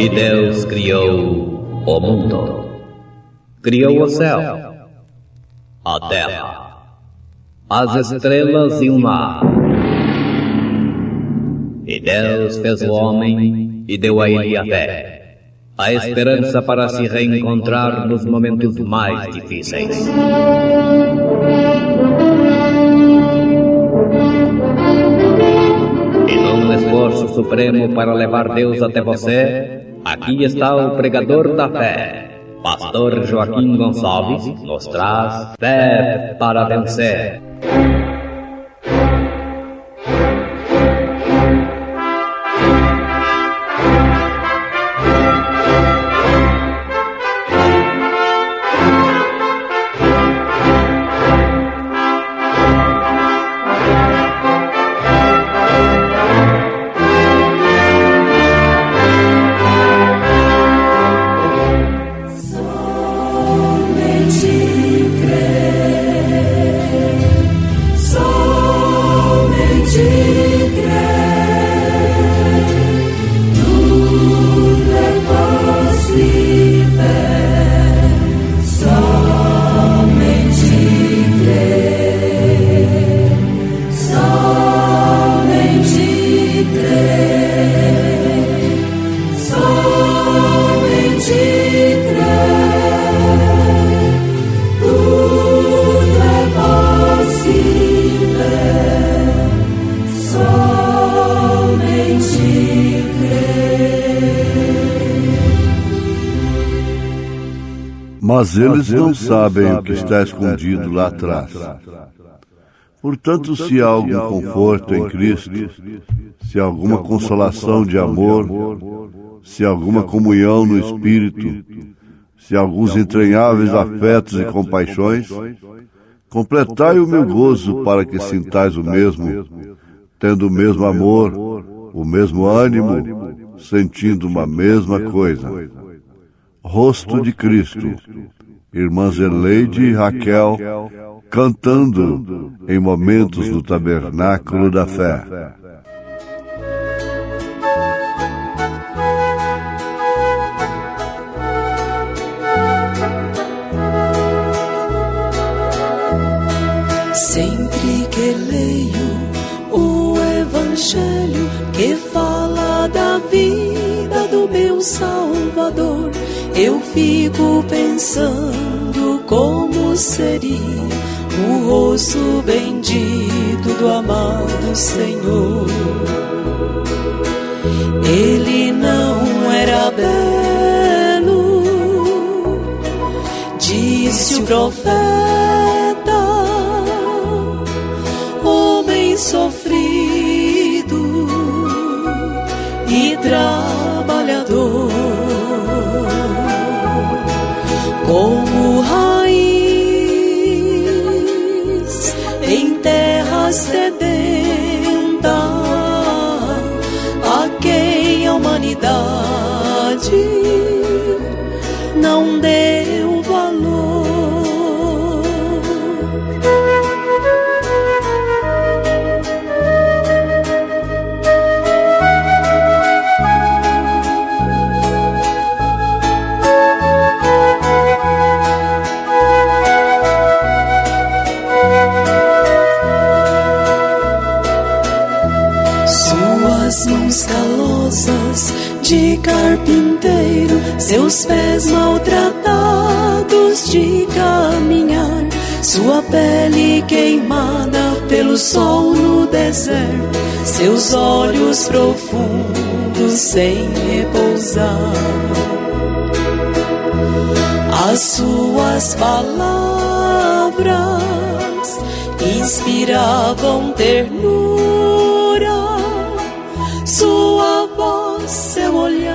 E Deus criou o mundo. Criou o céu, a terra, as estrelas e o mar. E Deus fez o homem e deu a ele a fé, a esperança para se reencontrar nos momentos mais difíceis. E num esforço supremo para levar Deus até você, aqui está o pregador da fé. Pastor Joaquim Gonçalves nos traz fé para vencer. Mas eles não sabem o que está escondido lá atrás. Portanto, se há algum conforto em Cristo, se há alguma consolação de amor, se há alguma comunhão no Espírito, se há alguns entranháveis afetos e compaixões, completai o meu gozo para que sintais o mesmo, tendo o mesmo amor, o mesmo ânimo, sentindo uma mesma coisa. Rosto de Cristo, irmãs Eleide e Raquel, cantando em momentos do Tabernáculo da Fé. Sempre que leio o Evangelho que fala da vida do meu Salvador, eu fico pensando como seria o rosto bendito do amado Senhor. Ele não era belo, disse o profeta, homem sofrido e trabalhador, como raiz em terra sedenta, a quem a humanidade não deu valor. Mãos calosas de carpinteiro, seus pés maltratados de caminhar, sua pele queimada pelo sol no deserto, seus olhos profundos sem repousar. As suas palavras inspiravam ternura, sua voz, seu olhar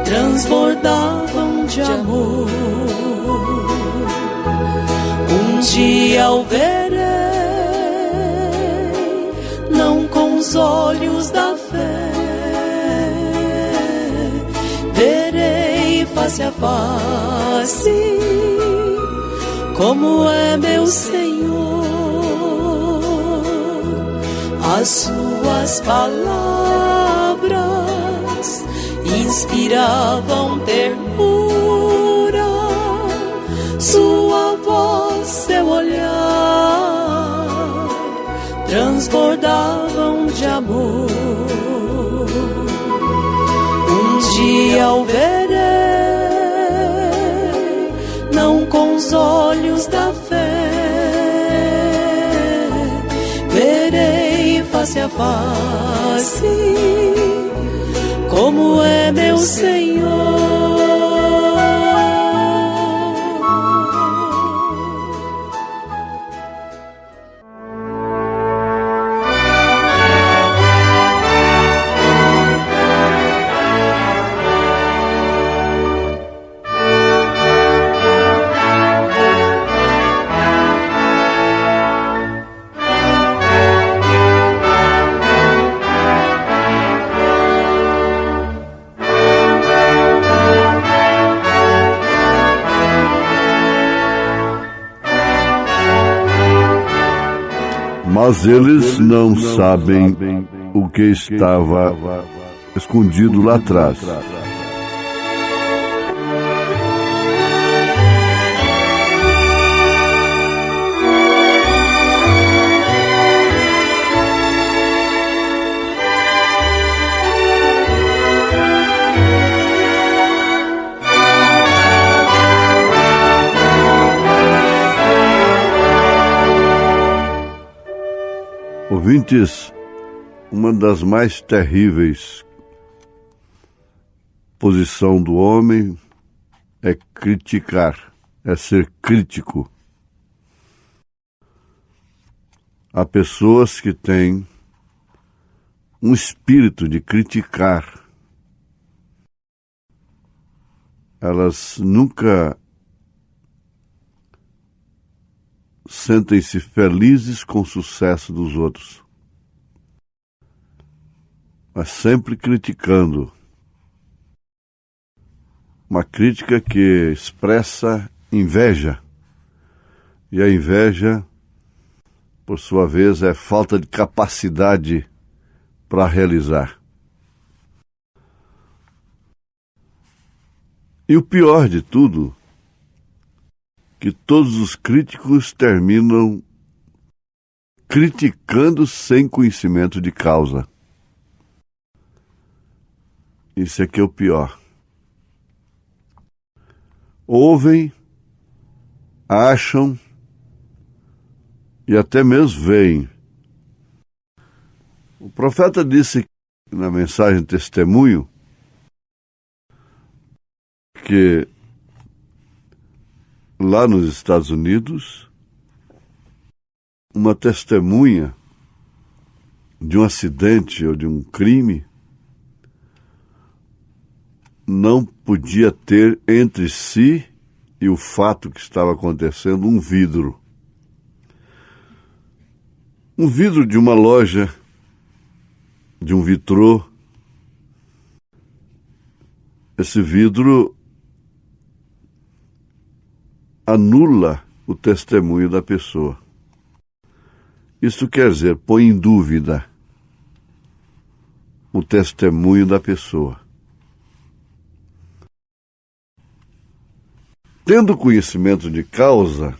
transbordavam de amor. Um dia o verei, não com os olhos da fé, verei face a face como é meu Senhor. As suas palavras inspiravam ternura, sua voz, seu olhar, transbordavam de amor. Um dia o verei, não com os olhos da fé, verei face a face, como é meu Senhor. Mas eles não sabem o que estava escondido lá atrás. Ouvintes, uma das mais terríveis posição do homem é criticar, é ser crítico. Há pessoas que têm um espírito de criticar. Elas nunca sentem-se felizes com o sucesso dos outros, mas sempre criticando. Uma crítica que expressa inveja, e a inveja, por sua vez, é falta de capacidade para realizar. E o pior de tudo, que todos os críticos terminam criticando sem conhecimento de causa. Isso é que é o pior. Ouvem, acham e até mesmo veem. O profeta disse na mensagem Testemunho que lá nos Estados Unidos, uma testemunha de um acidente ou de um crime não podia ter entre si e o fato que estava acontecendo um vidro. Um vidro de uma loja, de um vitrô. Esse vidro anula o testemunho da pessoa. Isso quer dizer, põe em dúvida o testemunho da pessoa. Tendo conhecimento de causa,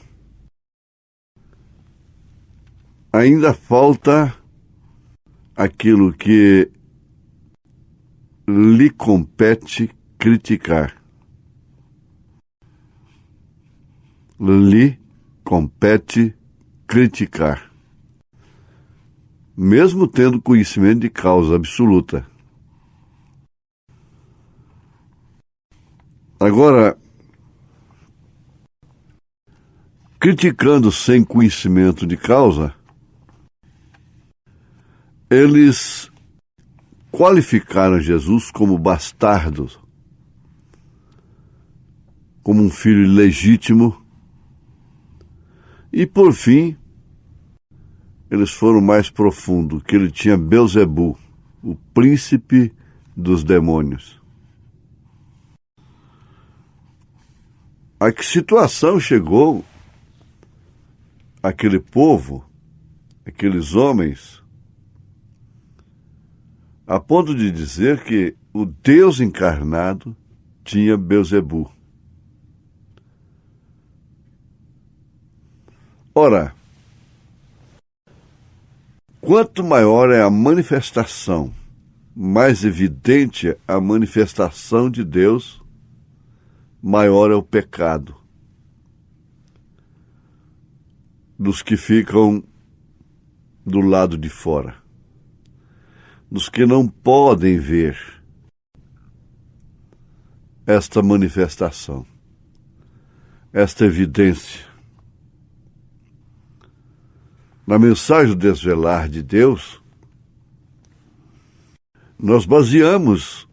ainda falta aquilo que lhe compete criticar. Lhe compete criticar, mesmo tendo conhecimento de causa absoluta. Agora, criticando sem conhecimento de causa, eles qualificaram Jesus como bastardo, como um filho ilegítimo. E, por fim, eles foram mais profundo, que ele tinha Belzebu, o príncipe dos demônios. A que situação chegou aquele povo, aqueles homens, a ponto de dizer que o Deus encarnado tinha Belzebu. Ora, quanto maior é a manifestação, mais evidente a manifestação de Deus, maior é o pecado dos que ficam do lado de fora, dos que não podem ver esta manifestação, esta evidência. Na mensagem do Desvelar de Deus, nós baseamos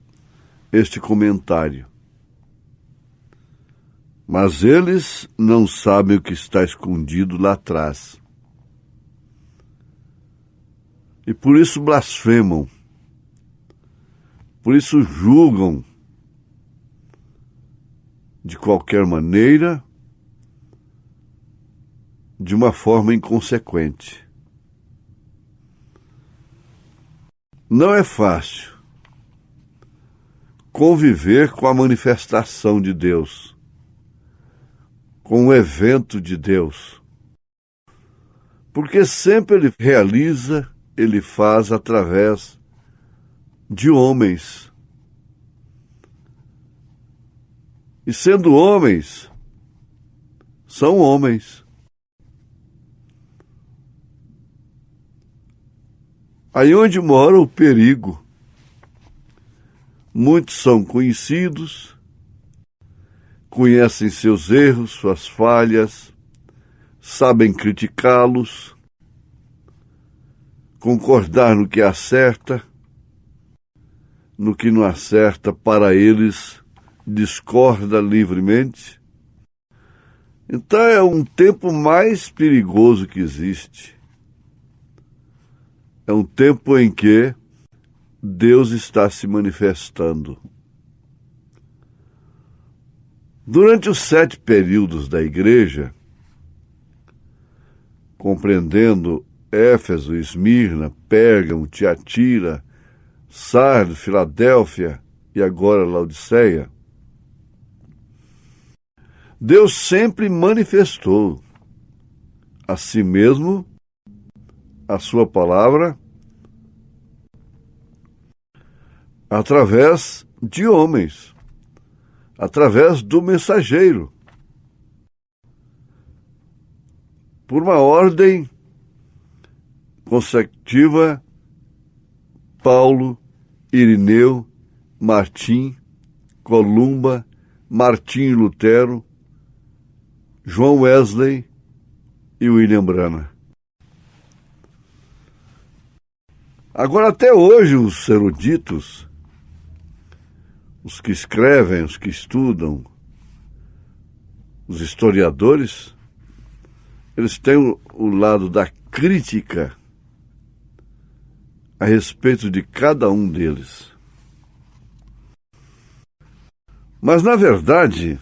este comentário. Mas eles não sabem o que está escondido lá atrás. E por isso blasfemam, por isso julgam de qualquer maneira, de uma forma inconsequente. Não é fácil conviver com a manifestação de Deus, com o evento de Deus, porque sempre ele realiza, ele faz através de homens. E sendo homens, são homens. Aí onde mora o perigo. Muitos são conhecidos, conhecem seus erros, suas falhas, sabem criticá-los, concordar no que acerta, no que não acerta, para eles discorda livremente. Então é um tempo mais perigoso que existe. É um tempo em que Deus está se manifestando. Durante os 7 períodos da igreja, compreendendo Éfeso, Esmirna, Pérgamo, Tiatira, Sardes, Filadélfia e agora Laodiceia, Deus sempre manifestou a si mesmo, a sua palavra, através de homens, através do mensageiro, por uma ordem consecutiva: Paulo, Irineu, Martim, Columba, Martim Lutero, João Wesley e William Branham. Agora, até hoje, os eruditos, os que escrevem, os que estudam, os historiadores, eles têm o lado da crítica a respeito de cada um deles. Mas, na verdade,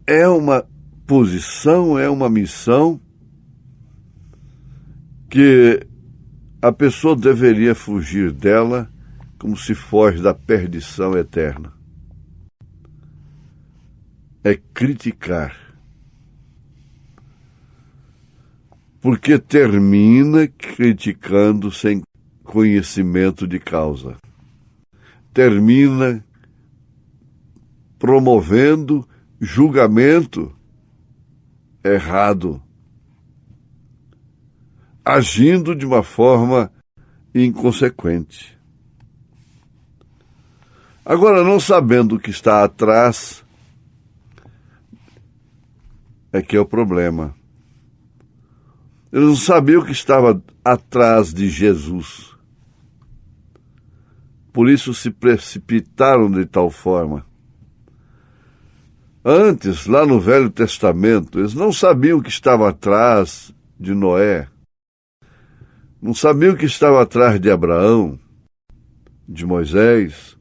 é uma posição, é uma missão que a pessoa deveria fugir dela como se foge da perdição eterna. É criticar. Porque termina criticando sem conhecimento de causa. Termina promovendo julgamento errado, agindo de uma forma inconsequente. Agora, não sabendo o que está atrás, é que é o problema. Eles não sabiam o que estava atrás de Jesus. Por isso se precipitaram de tal forma. Antes, lá no Velho Testamento, eles não sabiam o que estava atrás de Noé. Não sabiam o que estava atrás de Abraão, de Moisés,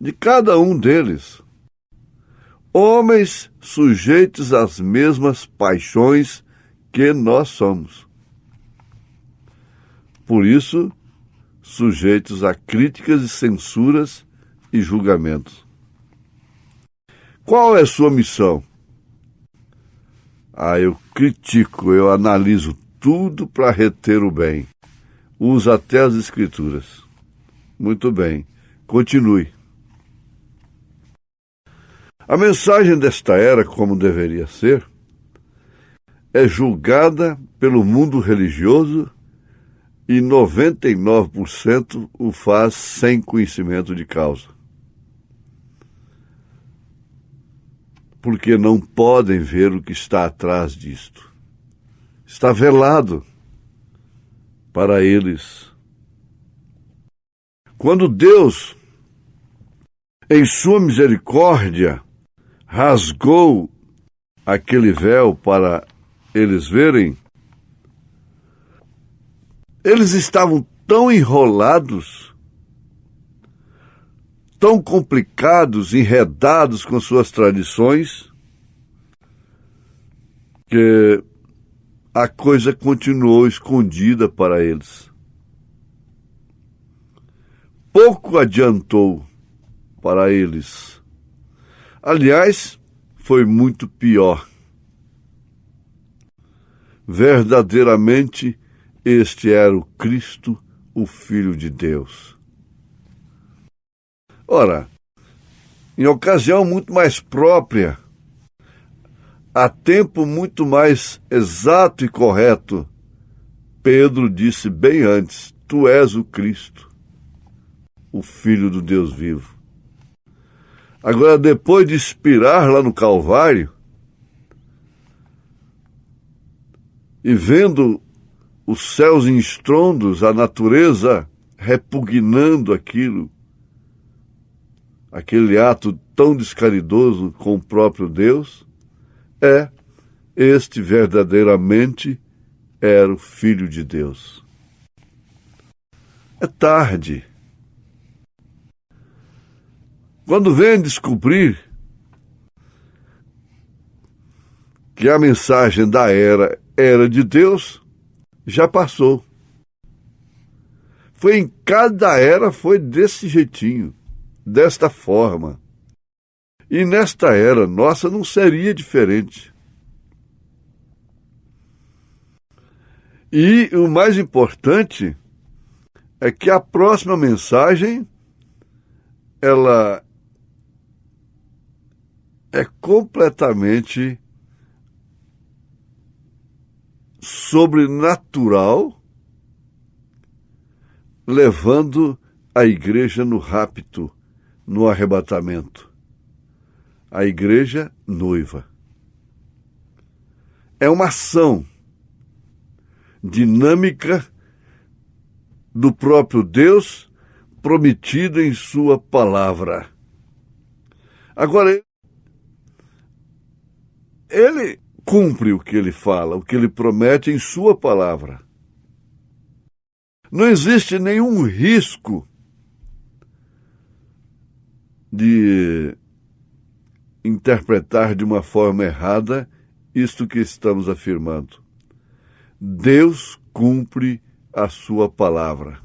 de cada um deles. Homens sujeitos às mesmas paixões que nós somos. Por isso, sujeitos a críticas e censuras e julgamentos. Qual é a sua missão? Eu critico, eu analiso tudo para reter o bem. Uso até as escrituras. Muito bem, continue. A mensagem desta era, como deveria ser, é julgada pelo mundo religioso e 99% o faz sem conhecimento de causa. Porque não podem ver o que está atrás disto. Está velado para eles. Quando Deus, em sua misericórdia, rasgou aquele véu para eles verem, eles estavam tão enrolados, tão complicados, enredados com suas tradições, que a coisa continuou escondida para eles. Pouco adiantou para eles. Aliás, foi muito pior. Verdadeiramente, este era o Cristo, o Filho de Deus. Ora, em ocasião muito mais própria, a tempo muito mais exato e correto, Pedro disse bem antes: Tu és o Cristo, o Filho do Deus vivo. Agora, depois de expirar lá no Calvário, e vendo os céus em estrondos, a natureza repugnando aquele ato tão descaridoso com o próprio Deus, este verdadeiramente era o Filho de Deus. É tarde. Quando vem descobrir que a mensagem da era de Deus, já passou. Foi em cada era, foi desse jeitinho, desta forma. E nesta era nossa não seria diferente. E o mais importante é que a próxima mensagem, ela é completamente sobrenatural, levando a igreja no rapto, no arrebatamento. A igreja noiva. É uma ação dinâmica do próprio Deus, prometido em sua palavra. Agora, ele cumpre o que ele fala, o que ele promete em sua palavra. Não existe nenhum risco de interpretar de uma forma errada isto que estamos afirmando. Deus cumpre a sua palavra.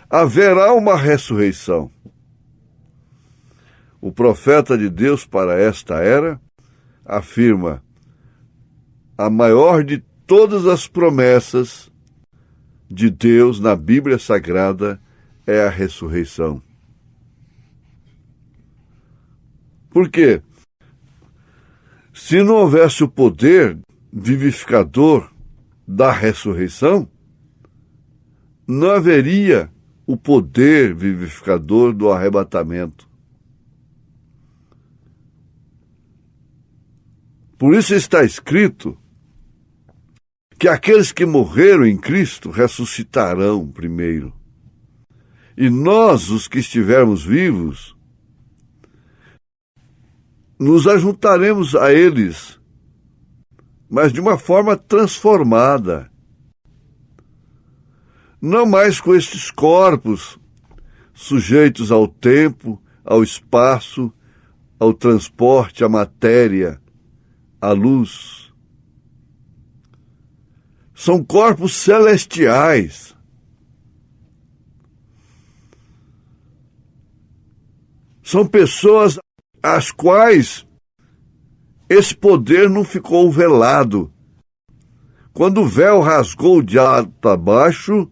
Haverá uma ressurreição. O profeta de Deus para esta era afirma: a maior de todas as promessas de Deus na Bíblia Sagrada é a ressurreição. Por quê? Se não houvesse o poder vivificador da ressurreição, não haveria o poder vivificador do arrebatamento. Por isso está escrito que aqueles que morreram em Cristo ressuscitarão primeiro. E nós, os que estivermos vivos, nos ajuntaremos a eles, mas de uma forma transformada. Não mais com estes corpos sujeitos ao tempo, ao espaço, ao transporte, à matéria, à luz. São corpos celestiais. São pessoas às quais esse poder não ficou velado. Quando o véu rasgou de alto a baixo,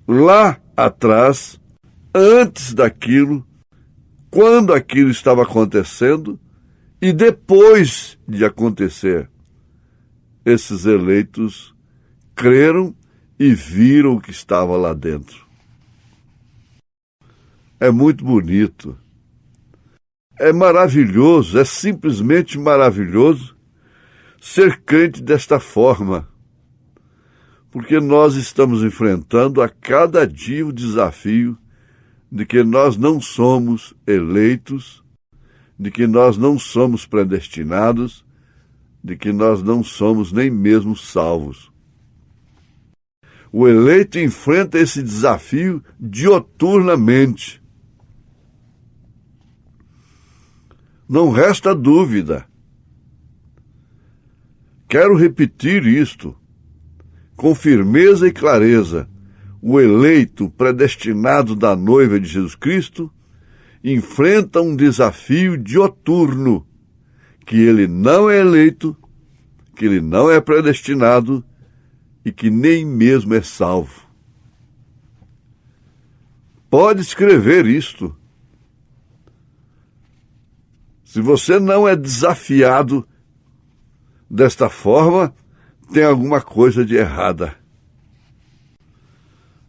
lá atrás, antes daquilo, quando aquilo estava acontecendo e depois de acontecer, esses eleitos creram e viram o que estava lá dentro. É muito bonito. É maravilhoso, é simplesmente maravilhoso ser crente desta forma, porque nós estamos enfrentando a cada dia o desafio de que nós não somos eleitos, de que nós não somos predestinados, de que nós não somos nem mesmo salvos. O eleito enfrenta esse desafio dioturnamente. Não resta dúvida. Quero repetir isto com firmeza e clareza. O eleito predestinado da noiva de Jesus Cristo enfrenta um desafio dioturno, que ele não é eleito, que ele não é predestinado e que nem mesmo é salvo. Pode escrever isto. Se você não é desafiado desta forma, tem alguma coisa de errada.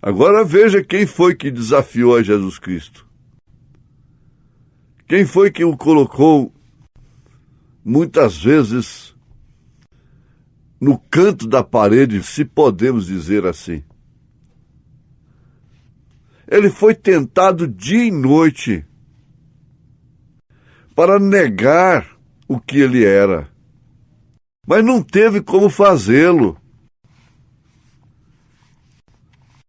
Agora veja quem foi que desafiou a Jesus Cristo. Quem foi que o colocou, muitas vezes, no canto da parede, se podemos dizer assim. Ele foi tentado dia e noite para negar o que ele era, mas não teve como fazê-lo.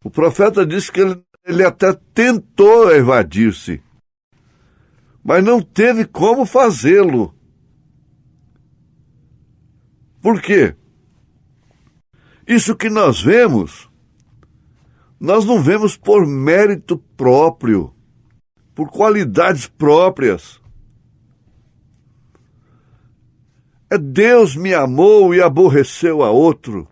O profeta disse que ele até tentou evadir-se, mas não teve como fazê-lo. Por quê? Isso que nós vemos, nós não vemos por mérito próprio, por qualidades próprias. É Deus me amou e aborreceu a outro.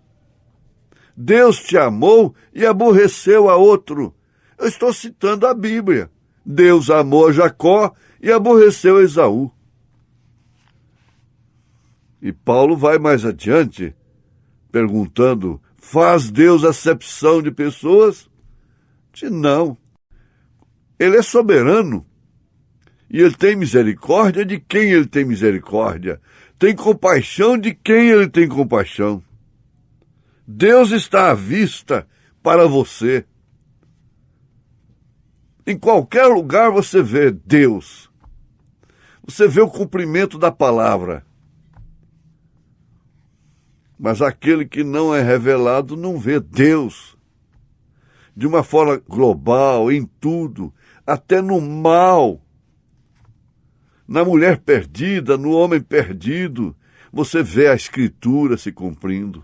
Deus te amou e aborreceu a outro. Eu estou citando a Bíblia. Deus amou a Jacó e aborreceu a Esaú. E Paulo vai mais adiante, perguntando, faz Deus acepção de pessoas? Diz, não. Ele é soberano. E ele tem misericórdia de quem ele tem misericórdia. Tem compaixão de quem ele tem compaixão. Deus está à vista para você. Em qualquer lugar você vê Deus. Você vê o cumprimento da palavra. Mas aquele que não é revelado não vê Deus. De uma forma global, em tudo, até no mal. Na mulher perdida, no homem perdido, você vê a Escritura se cumprindo.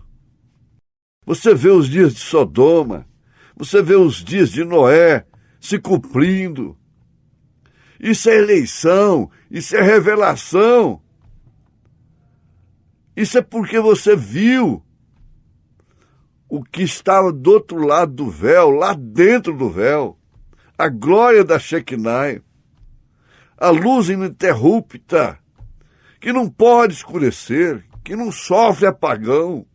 Você vê os dias de Sodoma, você vê os dias de Noé se cumprindo. Isso é eleição, isso é revelação. Isso é porque você viu o que estava do outro lado do véu, lá dentro do véu, a glória da Shekinah. A luz ininterrupta, que não pode escurecer, que não sofre apagão,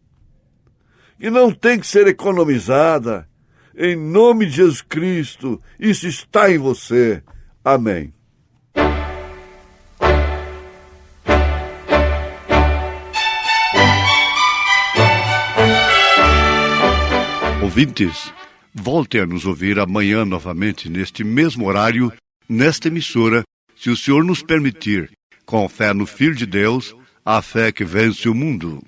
que não tem que ser economizada. Em nome de Jesus Cristo, isso está em você. Amém. Ouvintes, voltem a nos ouvir amanhã novamente, neste mesmo horário, nesta emissora, se o Senhor nos permitir, com fé no Filho de Deus, a fé que vence o mundo.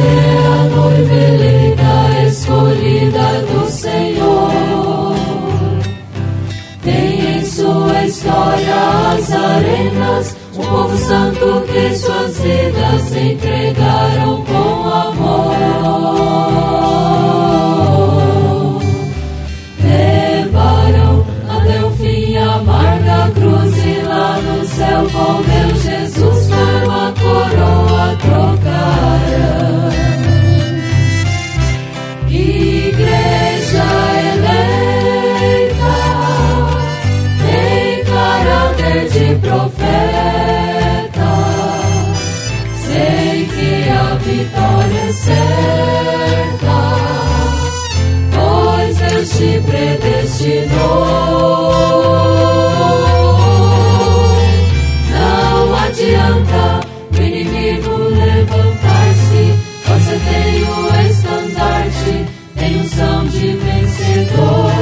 é a noiva eleita, escolhida do Senhor. Tem em sua história as arenas, um povo santo que suas vidas entregaram com amor. Levaram até o fim a amarga cruz e lá no céu com meu Jesus por uma coroa trocaram. Igreja eleita, tem caráter de profeta. Sei que a vitória é certa, pois Deus te predestinou. Não adianta o inimigo levantar-se, você tem o estandarte, tem unção de vencedor.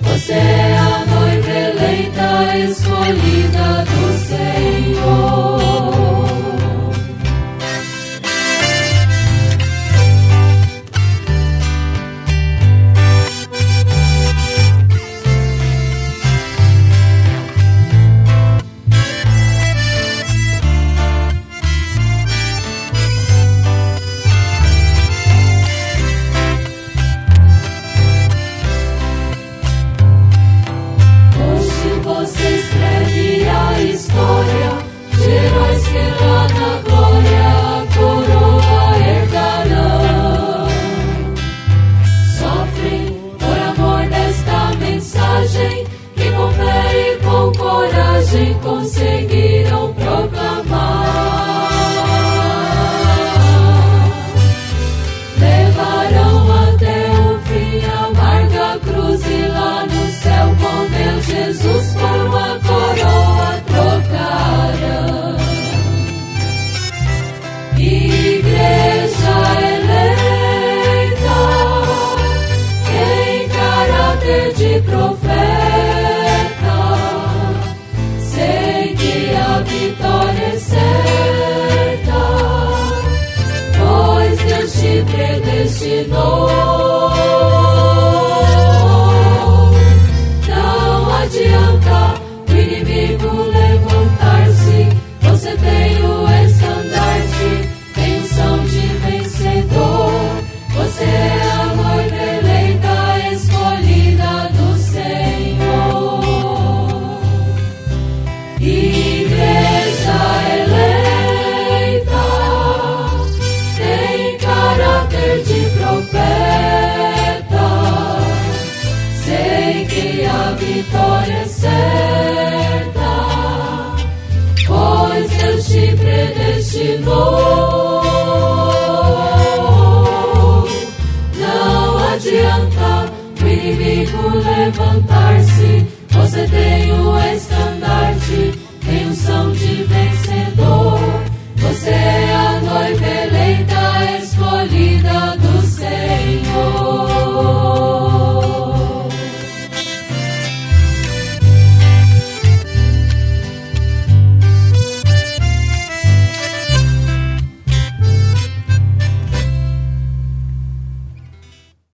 Você é a noiva eleita, escolhida do Senhor. Conseguiram proclamar, levarão até o fim a amarga cruz e lá no céu com meu Jesus por uma coroa trocaram. Igreja eleita, tem caráter de profeta. Vitória é certa, pois Deus te predestinou. Não adianta o inimigo levantar-se, você tem o estandarte, tem unção de vencedor. Você é a noiva eleita, escolhida do Senhor. Igreja eleita, tem caráter de profeta. Sei que a vitória é certa, pois Deus te predestinou. Não adianta o inimigo levantar-se,